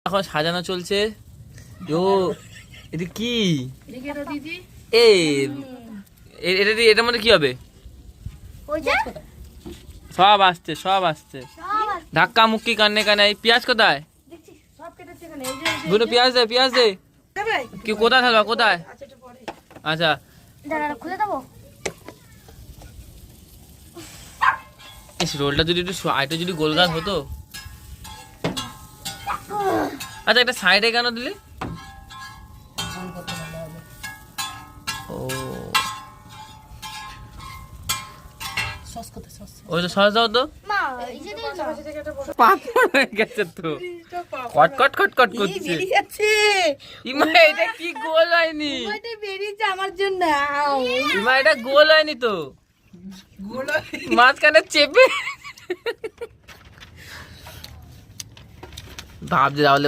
এখন সাজানো চলছে। ও এটা কি? এটার মধ্যে কি হবে? সব আসছে সব আসছে। ধাক্কা মুক্কি কান্নে কানাই। পেঁয়াজ কোথায়? পেঁয়াজ দে পেঁয়াজ দে। কি কোথায় থাকবা কোথায়? আচ্ছা খুলে দেবো। রোলটা যদি একটু সাইডে যদি গোলগাল হতো। আচ্ছা একটা সাইডে কেন দিলি? ও ওই তো সস দাও তো। পাপড় হয়ে গেছে তো। কট কট কট কট করছে। ইমা এটা কি গোল হয়নি? বেরিয়েছে আমার জন্য। ইমা এটা গোল হয়নি তো। মাঝখানে চেপে ভাবছে তাহলে